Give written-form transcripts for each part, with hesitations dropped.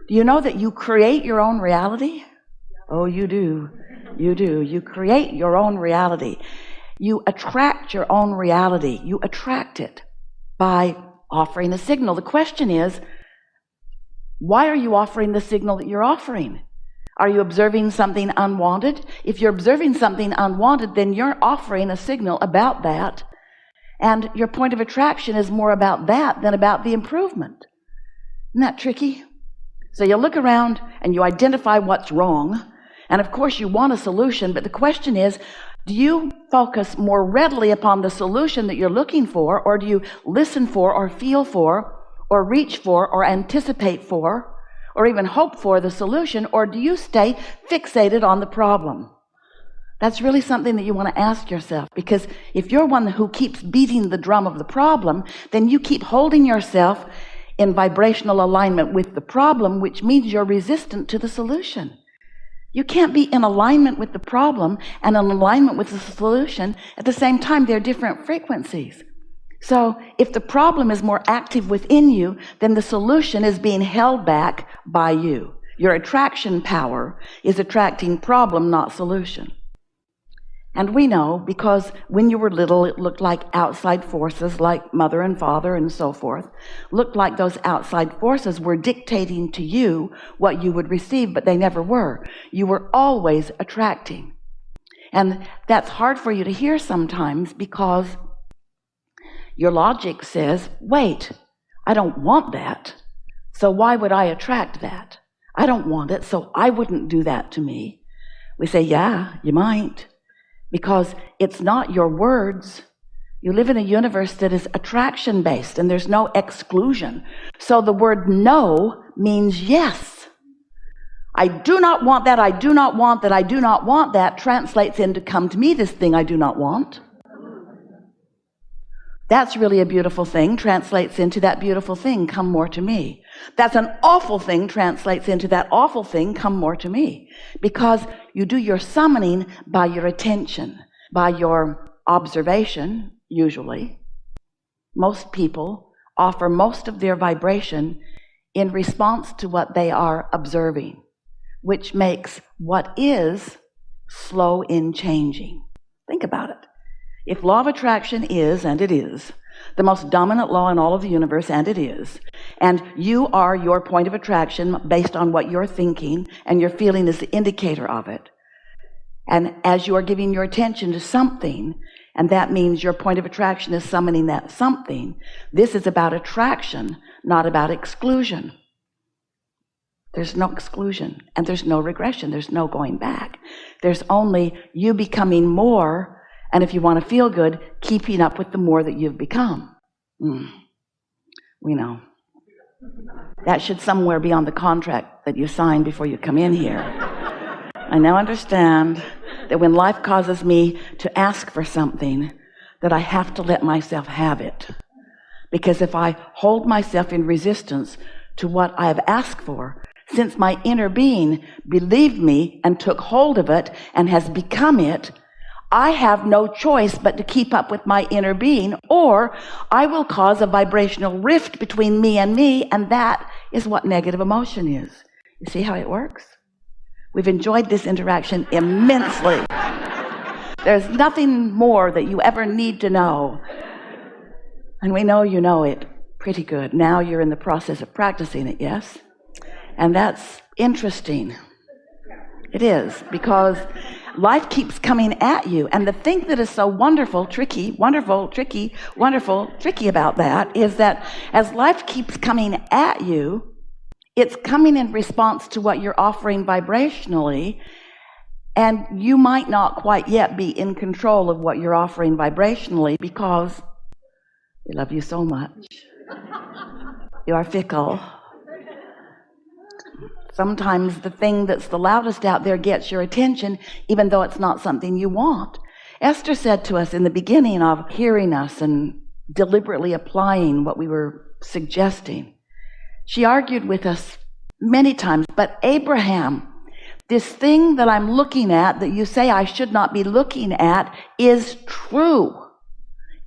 Do you know that you create your own reality? Oh, you do. You do. You create your own reality. You attract your own reality. You attract it by offering a signal. The question is, why are you offering the signal that you're offering? Are you observing something unwanted? If you're observing something unwanted, then you're offering a signal about that. And your point of attraction is more about that than about the improvement. Isn't that tricky? So you look around and you identify what's wrong. And of course you want a solution, but the question is, do you focus more readily upon the solution that you're looking for, or do you listen for or feel for or reach for or anticipate for or even hope for the solution, or do you stay fixated on the problem? That's really something that you want to ask yourself, because if you're one who keeps beating the drum of the problem, then you keep holding yourself in vibrational alignment with the problem, which means you're resistant to the solution. You can't be in alignment with the problem and in alignment with the solution at the same time. They're different frequencies. So if the problem is more active within you, then the solution is being held back by you. Your attraction power is attracting problem, not solution. And we know, because when you were little, it looked like outside forces like mother and father and so forth, looked like those outside forces were dictating to you what you would receive, but they never were. You were always attracting. And that's hard for you to hear sometimes, because your logic says, wait, I don't want that, so why would I attract that? I don't want it, so I wouldn't do that to me. We say, yeah, you might. Because it's not your words. You live in a universe that is attraction-based, and there's no exclusion. So the word no means yes. I do not want that, I do not want that, I do not want that translates into come to me, this thing I do not want. That's really a beautiful thing, translates into that beautiful thing, come more to me. That's an awful thing, translates into that awful thing, come more to me. Because you do your summoning by your attention, by your observation, usually. Most people offer most of their vibration in response to what they are observing, which makes what is slow in changing. Think about it. If law of attraction is, and it is, the most dominant law in all of the universe, and it is, and you are your point of attraction based on what you're thinking, and your feeling is the indicator of it, and as you are giving your attention to something, and that means your point of attraction is summoning that something, this is about attraction, not about exclusion. There's no exclusion, and there's no regression, there's no going back. There's only you becoming more. And if you want to feel good, keeping up with the more that you've become. We know. That should somewhere be on the contract that you sign before you come in here. I now understand that when life causes me to ask for something, that I have to let myself have it. Because if I hold myself in resistance to what I have asked for, since my inner being believed me and took hold of it and has become it, I have no choice but to keep up with my inner being, or I will cause a vibrational rift between me, and that is what negative emotion is. You see how it works? We've enjoyed this interaction immensely. There's nothing more that you ever need to know. And we know you know it pretty good. Now you're in the process of practicing it, yes? And that's interesting. It is, because life keeps coming at you. And the thing that is so wonderful, tricky about that is that as life keeps coming at you, it's coming in response to what you're offering vibrationally, and you might not quite yet be in control of what you're offering vibrationally, because we love you so much. You are fickle. Sometimes the thing that's the loudest out there gets your attention, even though it's not something you want. Esther said to us in the beginning of hearing us and deliberately applying what we were suggesting, she argued with us many times, but Abraham, this thing that I'm looking at that you say I should not be looking at is true.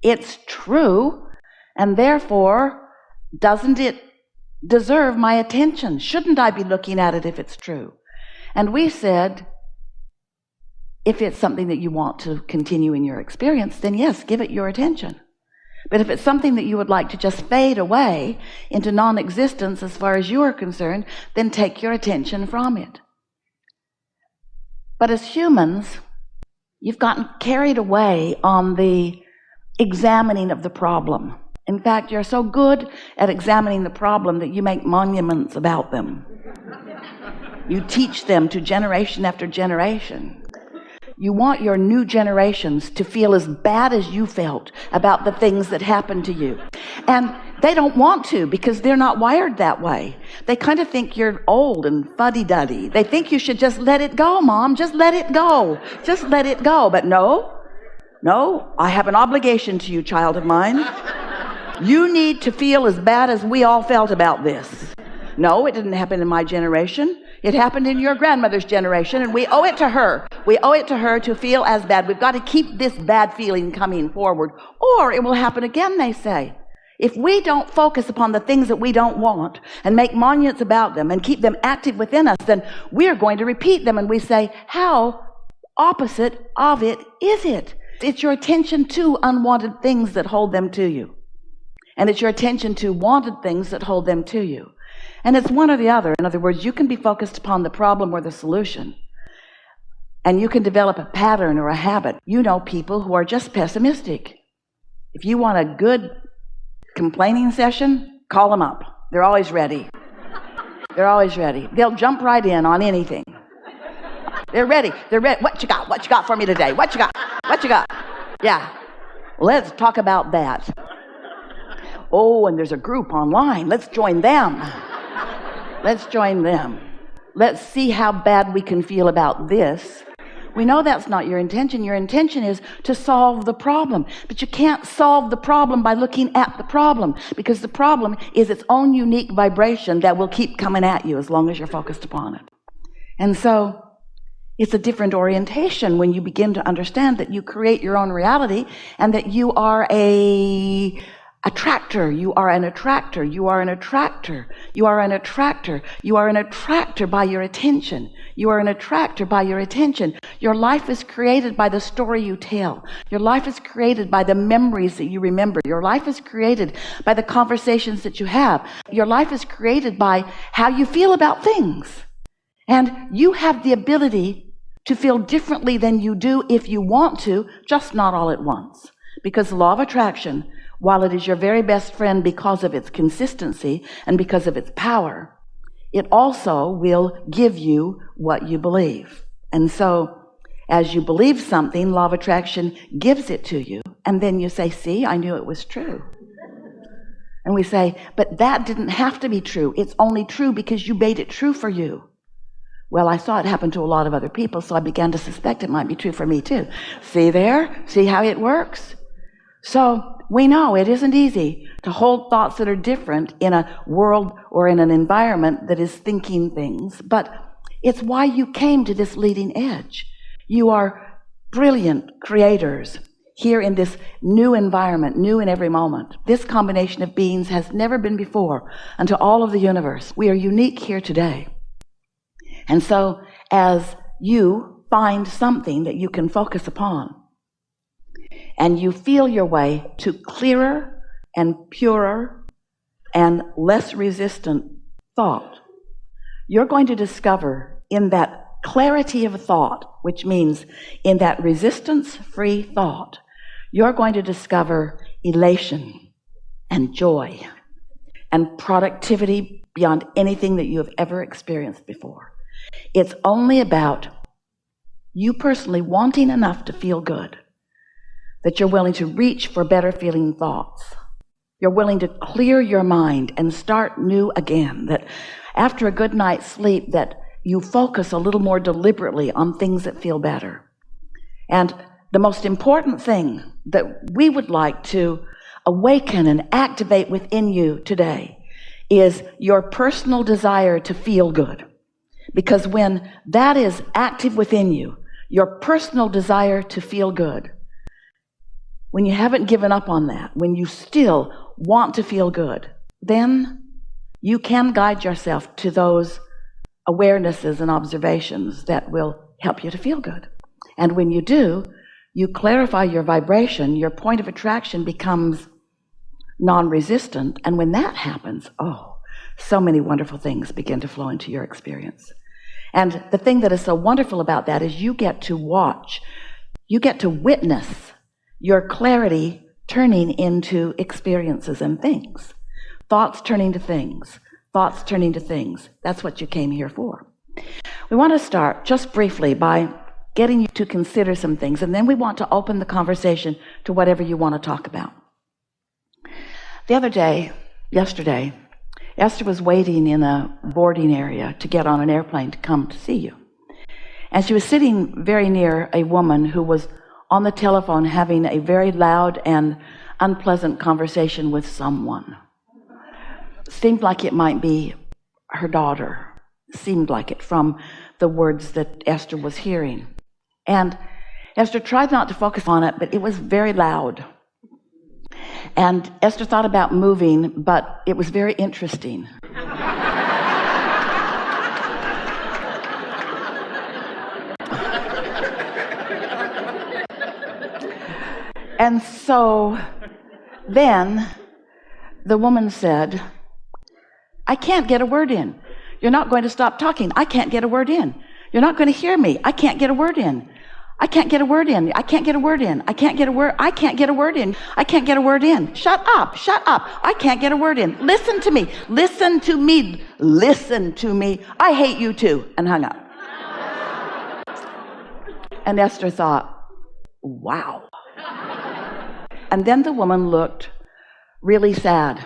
It's true, and therefore, doesn't it deserve my attention? Shouldn't I be looking at it if it's true? And we said, if it's something that you want to continue in your experience, then yes, give it your attention. But if it's something that you would like to just fade away into non-existence as far as you are concerned, then take your attention from it. But as humans, you've gotten carried away on the examining of the problem. In fact, you're so good at examining the problem that you make monuments about them. You teach them to generation after generation. You want your new generations to feel as bad as you felt about the things that happened to you. And they don't want to, because they're not wired that way. They kind of think you're old and fuddy-duddy. They think you should just let it go, Mom. Just let it go. Just let it go. But no, I have an obligation to you, child of mine. You need to feel as bad as we all felt about this. No, it didn't happen in my generation. It happened in your grandmother's generation, and we owe it to her. We owe it to her to feel as bad. We've got to keep this bad feeling coming forward, or it will happen again, they say. If we don't focus upon the things that we don't want and make monuments about them and keep them active within us, then we're going to repeat them. And we say, how opposite of it is it? It's your attention to unwanted things that hold them to you. And it's your attention to wanted things that hold them to you. And it's one or the other. In other words, you can be focused upon the problem or the solution, and you can develop a pattern or a habit. You know people who are just pessimistic. If you want a good complaining session, call them up. They're always ready. They're always ready. They'll jump right in on anything. They're ready. They're ready. What you got? What you got for me today? What you got? What you got? Yeah. Let's talk about that. Oh, and there's a group online. Let's join them. Let's join them. Let's see how bad we can feel about this. We know that's not your intention. Your intention is to solve the problem. But you can't solve the problem by looking at the problem, because the problem is its own unique vibration that will keep coming at you as long as you're focused upon it. And so it's a different orientation when you begin to understand that you create your own reality and that you are a attractor. You are an attractor. You are an attractor. You are an attractor. You are an attractor by your attention. You are an attractor by your attention. Your life is created by the story you tell. Your life is created by the memories that you remember. Your life is created by the conversations that you have. Your life is created by how you feel about things. And you have the ability to feel differently than you do if you want to, just not all at once. Because the law of attraction, while it is your very best friend because of its consistency and because of its power, it also will give you what you believe. And so, as you believe something, law of attraction gives it to you. And then you say, see, I knew it was true. And we say, but that didn't have to be true. It's only true because you made it true for you. Well, I saw it happen to a lot of other people, so I began to suspect it might be true for me too. See there? See how it works? So we know it isn't easy to hold thoughts that are different in a world or in an environment that is thinking things, but it's why you came to this leading edge. You are brilliant creators here in this new environment, new in every moment. This combination of beings has never been before unto all of the universe. We are unique here today. And so as you find something that you can focus upon, and you feel your way to clearer and purer and less resistant thought, you're going to discover in that clarity of thought, which means in that resistance-free thought, you're going to discover elation and joy and productivity beyond anything that you have ever experienced before. It's only about you personally wanting enough to feel good, that you're willing to reach for better feeling thoughts. You're willing to clear your mind and start new again, that after a good night's sleep, that you focus a little more deliberately on things that feel better. And the most important thing that we would like to awaken and activate within you today is your personal desire to feel good. Because when that is active within you, your personal desire to feel good, when you haven't given up on that, when you still want to feel good, then you can guide yourself to those awarenesses and observations that will help you to feel good. And when you do, you clarify your vibration, your point of attraction becomes non-resistant. And when that happens, so many wonderful things begin to flow into your experience. And the thing that is so wonderful about that is you get to watch, you get to witness your clarity turning into experiences and things. Thoughts turning to things. Thoughts turning to things. That's what you came here for. We want to start just briefly by getting you to consider some things, and then we want to open the conversation to whatever you want to talk about. Yesterday, Esther was waiting in a boarding area to get on an airplane to come to see you. And she was sitting very near a woman who was on the telephone having a very loud and unpleasant conversation with someone. Seemed like it might be her daughter. Seemed like it from the words that Esther was hearing. And Esther tried not to focus on it, but it was very loud. And Esther thought about moving, but it was very interesting. And so then the woman said, I can't get a word in. You're not going to stop talking. I can't get a word in. You're not going to hear me. I can't get a word in. I can't get a word in. I can't get a word in. I can't get a word. I can't get a word in. I can't get a word in. Shut up. Shut up. I can't get a word in. Listen to me. Listen to me. Listen to me. I hate you too. And hung up. And Esther thought, wow. And then the woman looked really sad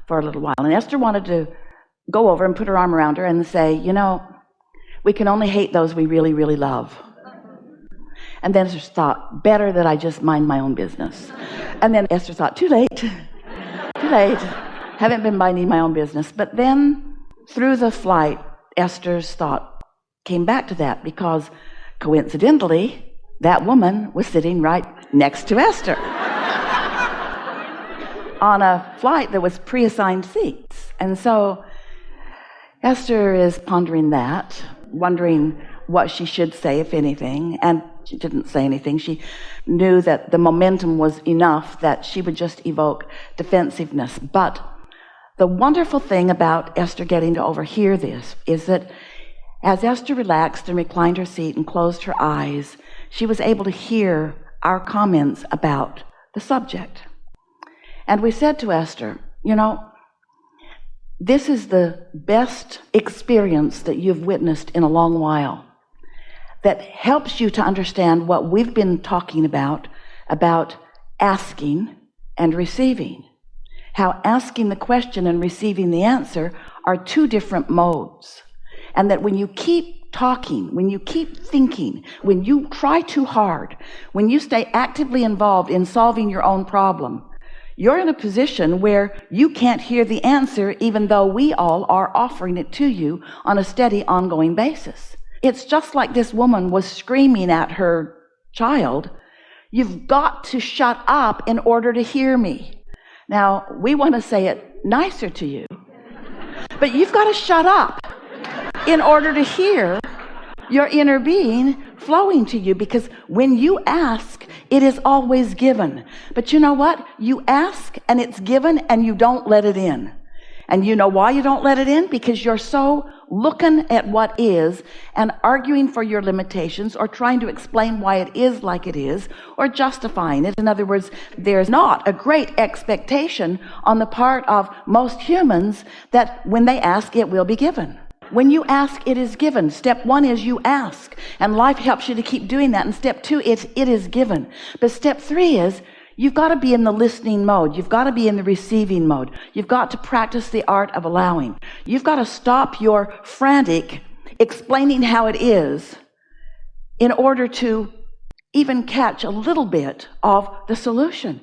for a little while. And Esther wanted to go over and put her arm around her and say, we can only hate those we really, really love. And then Esther thought, better that I just mind my own business. And then Esther thought, too late. Haven't been minding my own business. But then through the flight, Esther's thought came back to that because coincidentally, that woman was sitting right next to Esther on a flight that was pre-assigned seats. And so Esther is pondering that, wondering what she should say, if anything, and she didn't say anything. She knew that the momentum was enough that she would just evoke defensiveness. But the wonderful thing about Esther getting to overhear this is that as Esther relaxed and reclined her seat and closed her eyes, she was able to hear our comments about the subject. And we said to Esther, this is the best experience that you've witnessed in a long while that helps you to understand what we've been talking about asking and receiving. How asking the question and receiving the answer are two different modes. And that when you keep talking, when you keep thinking, when you try too hard, when you stay actively involved in solving your own problem, you're in a position where you can't hear the answer even though we all are offering it to you on a steady, ongoing basis. It's just like this woman was screaming at her child, you've got to shut up in order to hear me. Now, we want to say it nicer to you, but you've got to shut up in order to hear your inner being flowing to you, because when you ask, it is always given. But you know what? You ask and it's given and you don't let it in. And you know why you don't let it in? Because you're so looking at what is and arguing for your limitations or trying to explain why it is like it is or justifying it. In other words, there's not a great expectation on the part of most humans that when they ask, it will be given. When you ask, it is given. Step one is you ask, and life helps you to keep doing that. And step two, it is given. But step three is you've got to be in the listening mode. You've got to be in the receiving mode. You've got to practice the art of allowing. You've got to stop your frantic explaining how it is in order to even catch a little bit of the solution.